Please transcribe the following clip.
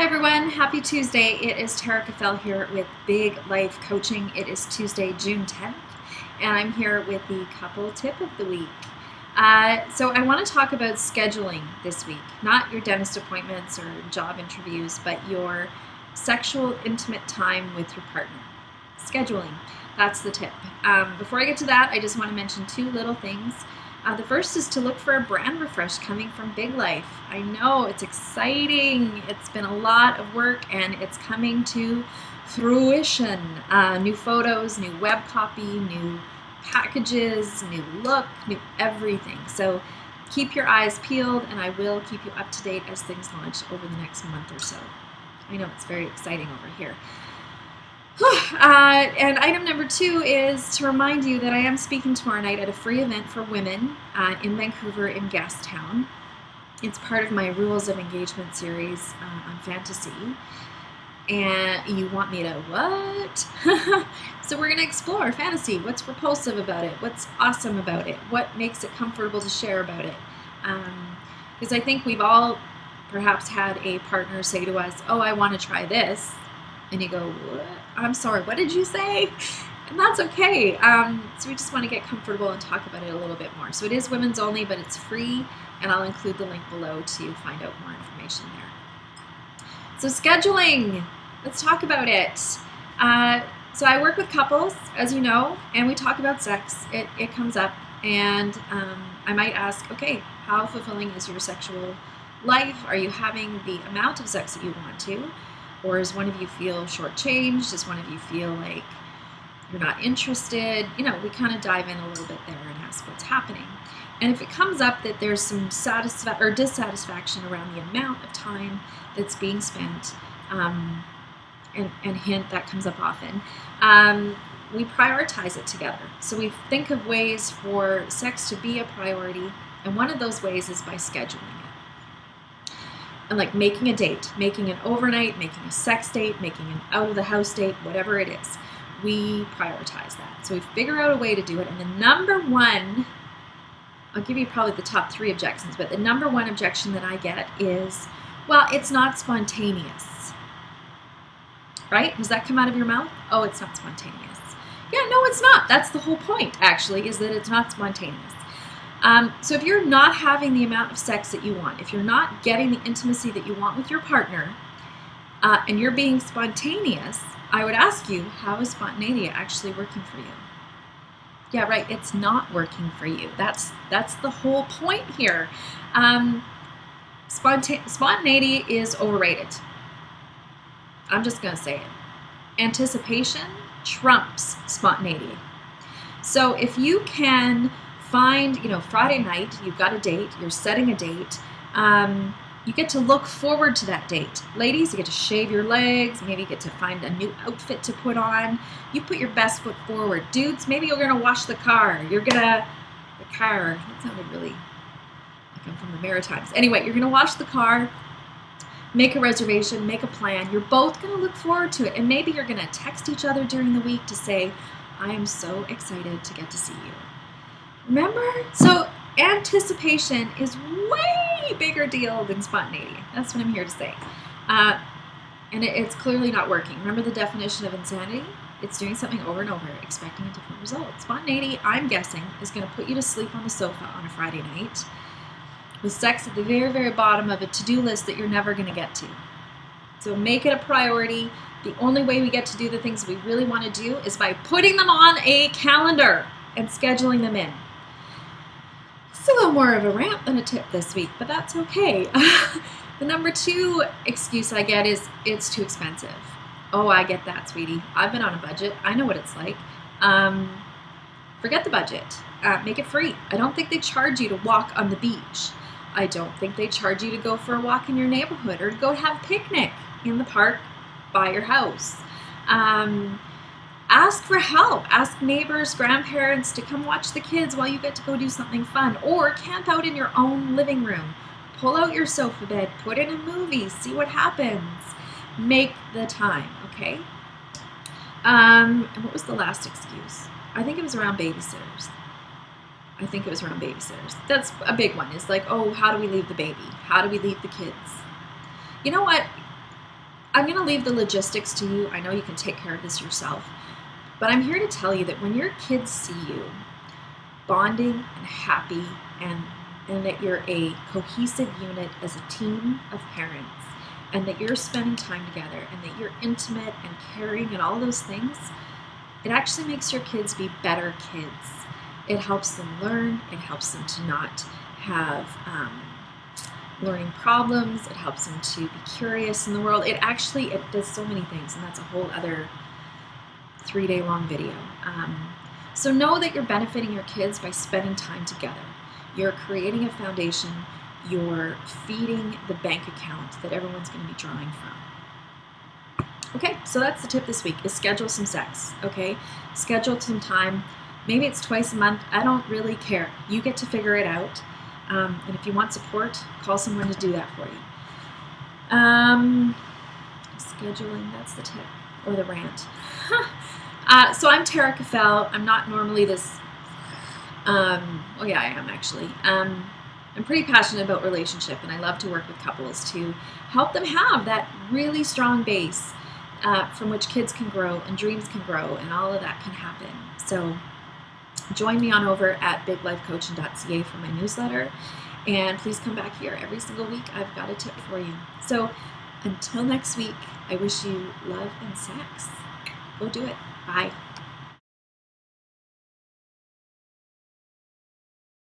Hi everyone, happy Tuesday. It is Tara Caffell here with Big Life Coaching. It is Tuesday, June 10th, and I'm here with the couple tip of the week. So I want to talk about scheduling this week, not your dentist appointments or job interviews, but your sexual intimate time with your partner. Scheduling, that's the tip. Before I get to that, I just want to mention two little things. The first is to look for a brand refresh coming from Big Life. I know, it's exciting. It's been a lot of work and it's coming to fruition. New photos, new web copy, new packages, new look, new everything. So keep your eyes peeled and I will keep you up to date as things launch over the next month or so. I know it's very exciting over here. And item number two is to remind you that I am speaking tomorrow night at a free event for women in Vancouver in Gastown. It's part of my Rules of Engagement series on fantasy. And you want me to what? So we're going to explore fantasy. What's repulsive about it? What's awesome about it? What makes it comfortable to share about it? Because I think we've all perhaps had a partner say to us, oh, I want to try this. And you go, what? I'm sorry, what did you say? And that's okay. So we just want to get comfortable and talk about it a little bit more. So it is women's only, but it's free, and I'll include the link below to find out more information there. So scheduling, let's talk about it. So I work with couples, as you know, and we talk about sex. It comes up, and I might ask, okay, how fulfilling is your sexual life? Are you having the amount of sex that you want to? Or does one of you feel shortchanged? Does one of you feel like you're not interested? You know, we kind of dive in a little bit there and ask what's happening. And if it comes up that there's some dissatisfaction around the amount of time that's being spent, and hint that comes up often, we prioritize it together. So we think of ways for sex to be a priority, and one of those ways is by scheduling it. And like making a date, making an overnight, making a sex date, making an out of the house date, whatever it is, we prioritize that. So we figure out a way to do it. And the number one, I'll give you probably the top three objections, but the number one objection that I get is, well, it's not spontaneous. Right? Does that come out of your mouth? Oh, it's not spontaneous. Yeah, no, it's not. That's the whole point, actually, is that it's not spontaneous. So if you're not having the amount of sex that you want, if you're not getting the intimacy that you want with your partner, and you're being spontaneous, I would ask you, how is spontaneity actually working for you? Yeah, right, it's not working for you. That's the whole point here. Spontaneity is overrated. I'm just going to say it. Anticipation trumps spontaneity. So if you can find, Friday night, you've got a date, you're setting a date, you get to look forward to that date. Ladies, you get to shave your legs, maybe you get to find a new outfit to put on. You put your best foot forward. Dudes, maybe you're going to wash the car. That sounded really like I'm from the Maritimes. Anyway, you're going to wash the car, make a reservation, make a plan. You're both going to look forward to it. And maybe you're going to text each other during the week to say, I am so excited to get to see you. Remember? So anticipation is way bigger deal than spontaneity. That's what I'm here to say. And it's clearly not working. Remember the definition of insanity? It's doing something over and over, expecting a different result. Spontaneity, I'm guessing, is going to put you to sleep on the sofa on a Friday night with sex at the very, very bottom of a to-do list that you're never going to get to. So make it a priority. The only way we get to do the things we really want to do is by putting them on a calendar and scheduling them in. It's a little more of a rant than a tip this week, but that's okay. The number two excuse I get is it's too expensive. Oh, I get that, sweetie. I've been on a budget. I know what it's like. Forget the budget. Make it free. I don't think they charge you to walk on the beach. I don't think they charge you to go for a walk in your neighborhood or to go have a picnic in the park by your house. Ask for help. Ask neighbors, grandparents to come watch the kids while you get to go do something fun, or camp out in your own living room. Pull out your sofa bed, put in a movie, see what happens. Make the time, okay? And what was the last excuse? I think it was around babysitters. That's a big one. It's like, oh, how do we leave the baby? How do we leave the kids? You know what? I'm going to leave the logistics to you. I know you can take care of this yourself. But I'm here to tell you that when your kids see you bonding and happy and that you're a cohesive unit as a team of parents, and that you're spending time together, and that you're intimate and caring and all those things, it actually makes your kids be better kids. It helps them learn. It helps them to not have learning problems. It helps them to be curious in the world. It does so many things, and that's a whole other 3-day-long video. So know that you're benefiting your kids by spending time together. You're creating a foundation. You're feeding the bank account that everyone's going to be drawing from. Okay, so that's the tip this week, is schedule some sex, okay? Schedule some time. Maybe it's twice a month. I don't really care. You get to figure it out. And if you want support, call someone to do that for you. Scheduling, that's the tip, or the rant. So I'm Tara Caffell. I'm not normally this, oh yeah, I am actually. I'm pretty passionate about relationship, and I love to work with couples to help them have that really strong base from which kids can grow and dreams can grow and all of that can happen. So join me on over at biglifecoaching.ca for my newsletter, and please come back here every single week. I've got a tip for you. So until next week, I wish you love and sex. Go do it. Bye.